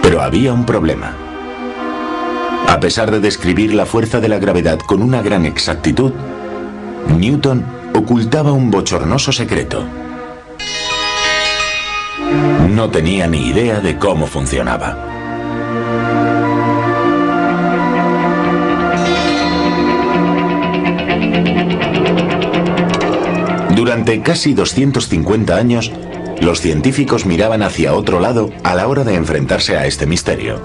Pero había un problema. A pesar de describir la fuerza de la gravedad con una gran exactitud, Newton ocultaba un bochornoso secreto. No tenía ni idea de cómo funcionaba. Durante casi 250 años, los científicos miraban hacia otro lado a la hora de enfrentarse a este misterio.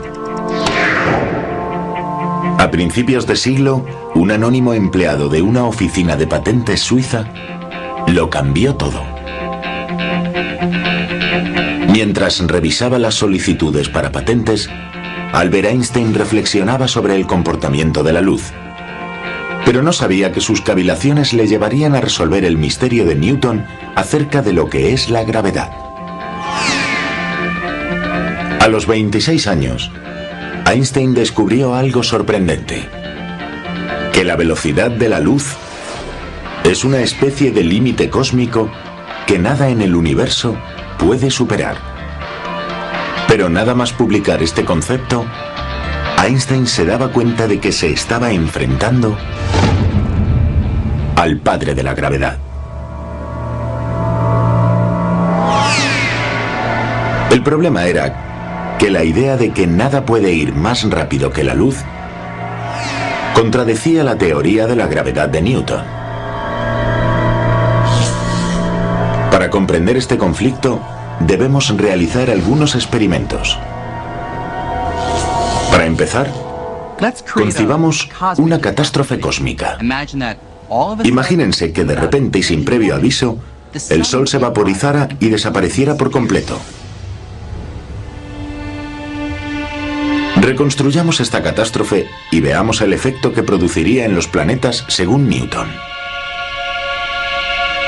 A principios de siglo, un anónimo empleado de una oficina de patentes suiza lo cambió todo. Mientras revisaba las solicitudes para patentes, Albert Einstein reflexionaba sobre el comportamiento de la luz. Pero no sabía que sus cavilaciones le llevarían a resolver el misterio de Newton acerca de lo que es la gravedad. A los 26 años, Einstein descubrió algo sorprendente: que la velocidad de la luz es una especie de límite cósmico que nada en el universo puede superar. Pero nada más publicar este concepto, Einstein se daba cuenta de que se estaba enfrentando al padre de la gravedad. El problema era que la idea de que nada puede ir más rápido que la luz contradecía la teoría de la gravedad de Newton. Para comprender este conflicto, debemos realizar algunos experimentos. Para empezar, concibamos una catástrofe cósmica. Imagínense que de repente y sin previo aviso, el Sol se vaporizara y desapareciera por completo. Reconstruyamos esta catástrofe y veamos el efecto que produciría en los planetas según Newton.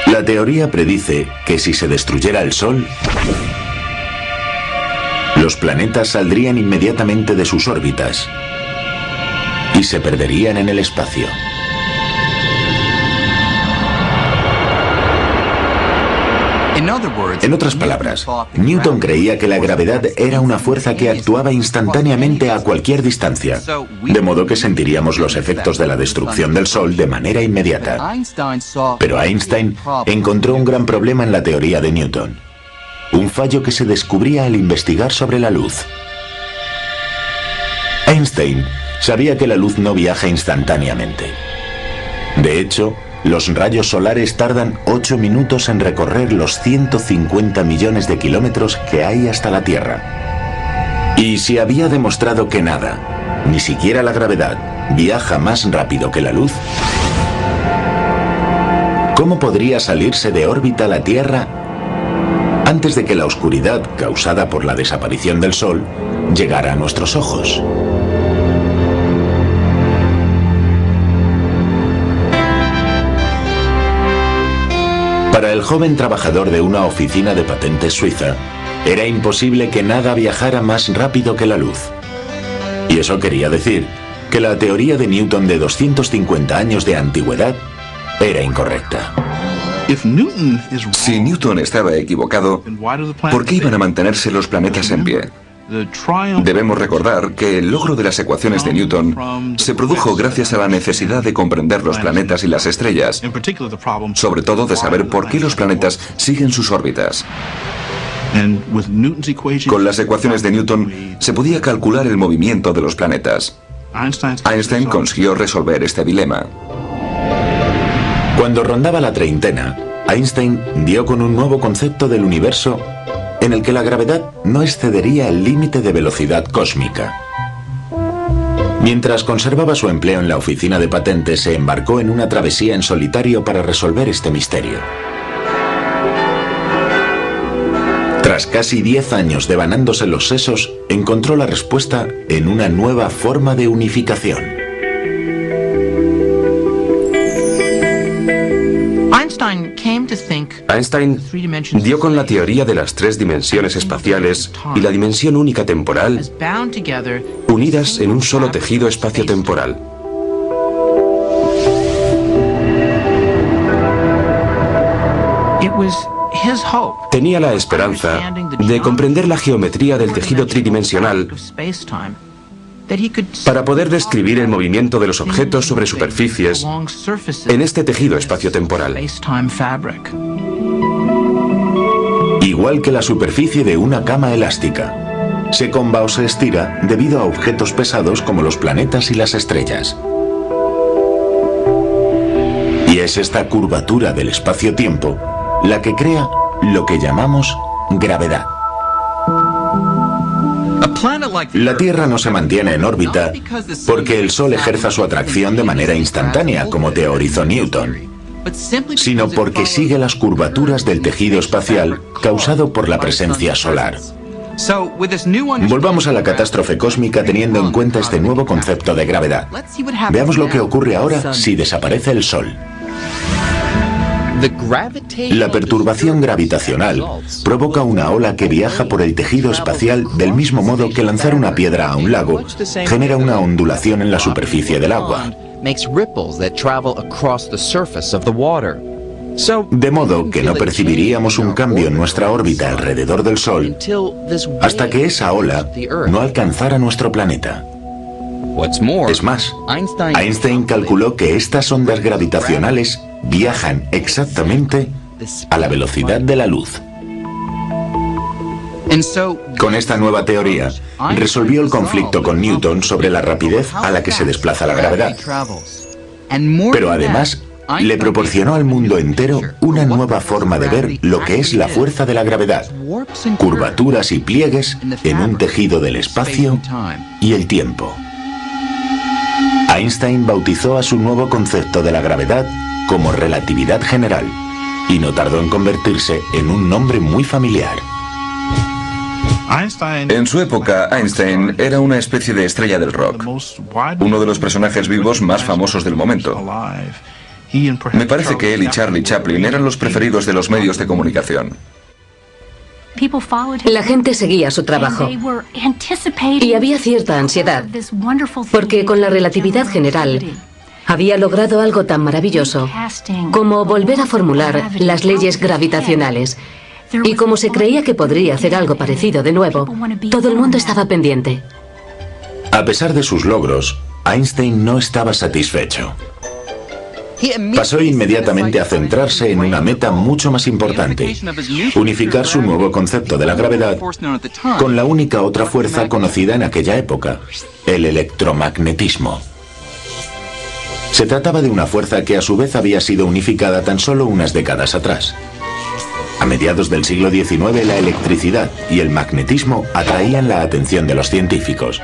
La teoría predice que si se destruyera el Sol, los planetas saldrían inmediatamente de sus órbitas y se perderían en el espacio. En otras palabras, Newton creía que la gravedad era una fuerza que actuaba instantáneamente a cualquier distancia, de modo que sentiríamos los efectos de la destrucción del Sol de manera inmediata. Pero Einstein encontró un gran problema en la teoría de Newton, un fallo que se descubría al investigar sobre la luz. Einstein sabía que la luz no viaja instantáneamente. De hecho, los rayos solares tardan 8 minutos en recorrer los 150 millones de kilómetros que hay hasta la Tierra. Y si había demostrado que nada, ni siquiera la gravedad, viaja más rápido que la luz, ¿cómo podría salirse de órbita la Tierra antes de que la oscuridad causada por la desaparición del Sol llegara a nuestros ojos? Para el joven trabajador de una oficina de patentes suiza, era imposible que nada viajara más rápido que la luz. Y eso quería decir que la teoría de Newton de 250 años de antigüedad era incorrecta. Si Newton estaba equivocado, ¿por qué iban a mantenerse los planetas en pie? Debemos recordar que el logro de las ecuaciones de Newton se produjo gracias a la necesidad de comprender los planetas y las estrellas, sobre todo de saber por qué los planetas siguen sus órbitas. Con las ecuaciones de Newton se podía calcular el movimiento de los planetas. Einstein consiguió resolver este dilema. Cuando rondaba la treintena, Einstein dio con un nuevo concepto del universo en el que la gravedad no excedería el límite de velocidad cósmica. Mientras conservaba su empleo en la oficina de patentes, se embarcó en una travesía en solitario para resolver este misterio. Tras casi 10 años devanándose los sesos, encontró la respuesta en una nueva forma de unificación. Einstein dio con la teoría de las 3 dimensiones espaciales y la dimensión única temporal unidas en un solo tejido espaciotemporal. Tenía la esperanza de comprender la geometría del tejido tridimensional para poder describir el movimiento de los objetos sobre superficies en este tejido espaciotemporal. Igual que la superficie de una cama elástica, se comba o se estira debido a objetos pesados como los planetas y las estrellas. Y es esta curvatura del espacio-tiempo la que crea lo que llamamos gravedad. La Tierra no se mantiene en órbita porque el Sol ejerza su atracción de manera instantánea, como teorizó Newton, sino porque sigue las curvaturas del tejido espacial causado por la presencia solar. Volvamos a la catástrofe cósmica teniendo en cuenta este nuevo concepto de gravedad. Veamos lo que ocurre ahora si desaparece el Sol. La perturbación gravitacional provoca una ola que viaja por el tejido espacial del mismo modo que lanzar una piedra a un lago genera una ondulación en la superficie del agua. De modo que no percibiríamos un cambio en nuestra órbita alrededor del Sol hasta que esa ola no alcanzara nuestro planeta. Es más, Einstein calculó que estas ondas gravitacionales viajan exactamente a la velocidad de la luz. Con esta nueva teoría, resolvió el conflicto con Newton sobre la rapidez a la que se desplaza la gravedad. Pero además, le proporcionó al mundo entero una nueva forma de ver lo que es la fuerza de la gravedad, curvaturas y pliegues en un tejido del espacio y el tiempo. Einstein bautizó a su nuevo concepto de la gravedad como relatividad general, y no tardó en convertirse en un nombre muy familiar. En su época, Einstein era una especie de estrella del rock, uno de los personajes vivos más famosos del momento. Me parece que él y Charlie Chaplin eran los preferidos de los medios de comunicación. La gente seguía su trabajo y había cierta ansiedad, porque con la relatividad general había logrado algo tan maravilloso como volver a formular las leyes gravitacionales. Y como se creía que podría hacer algo parecido de nuevo, todo el mundo estaba pendiente. A pesar de sus logros, Einstein no estaba satisfecho. Pasó inmediatamente a centrarse en una meta mucho más importante: unificar su nuevo concepto de la gravedad con la única otra fuerza conocida en aquella época, el electromagnetismo. Se trataba de una fuerza que a su vez había sido unificada tan solo unas décadas atrás. A mediados del siglo XIX, la electricidad y el magnetismo atraían la atención de los científicos.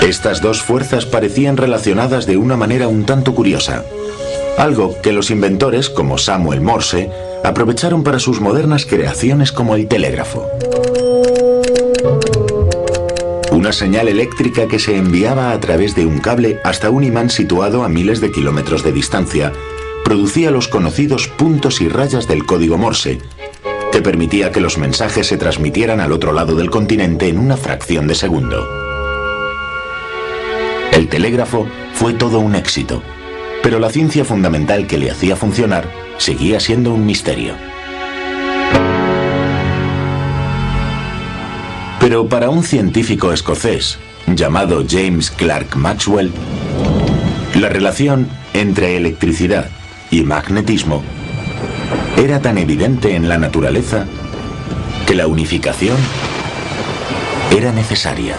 Estas dos fuerzas parecían relacionadas de una manera un tanto curiosa, algo que los inventores, como Samuel Morse, aprovecharon para sus modernas creaciones como el telégrafo. Una señal eléctrica que se enviaba a través de un cable hasta un imán situado a miles de kilómetros de distancia producía los conocidos puntos y rayas del código Morse, que permitía que los mensajes se transmitieran al otro lado del continente en una fracción de segundo. El telégrafo fue todo un éxito, pero la ciencia fundamental que le hacía funcionar seguía siendo un misterio. Pero para un científico escocés llamado James Clerk Maxwell, la relación entre electricidad y magnetismo era tan evidente en la naturaleza que la unificación era necesaria.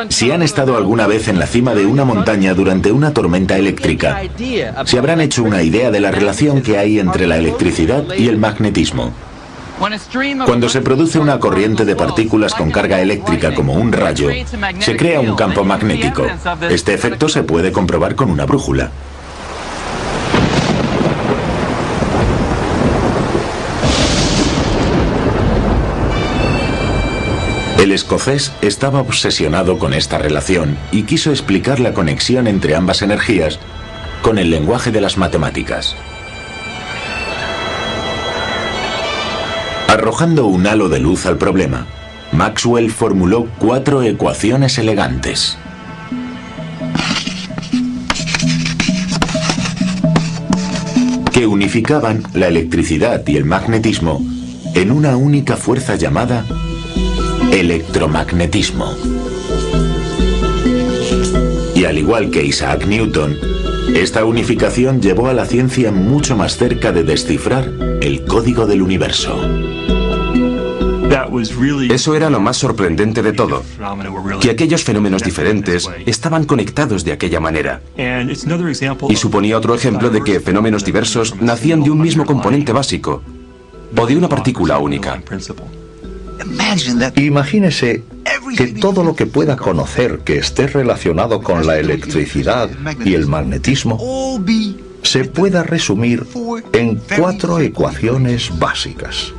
Si han estado alguna vez en la cima de una montaña durante una tormenta eléctrica, se habrán hecho una idea de la relación que hay entre la electricidad y el magnetismo. Cuando se produce una corriente de partículas con carga eléctrica como un rayo, se crea un campo magnético. Este efecto se puede comprobar con una brújula. El escocés estaba obsesionado con esta relación y quiso explicar la conexión entre ambas energías con el lenguaje de las matemáticas. Arrojando un halo de luz al problema, Maxwell formuló 4 ecuaciones elegantes. que unificaban la electricidad y el magnetismo en una única fuerza llamada electromagnetismo. Y al igual que Isaac Newton, esta unificación llevó a la ciencia mucho más cerca de descifrar el código del universo. Eso era lo más sorprendente de todo, que aquellos fenómenos diferentes estaban conectados de aquella manera. Y suponía otro ejemplo de que fenómenos diversos nacían de un mismo componente básico, o de una partícula única. Imagínese que todo lo que pueda conocer que esté relacionado con la electricidad y el magnetismo se pueda resumir en 4 ecuaciones básicas.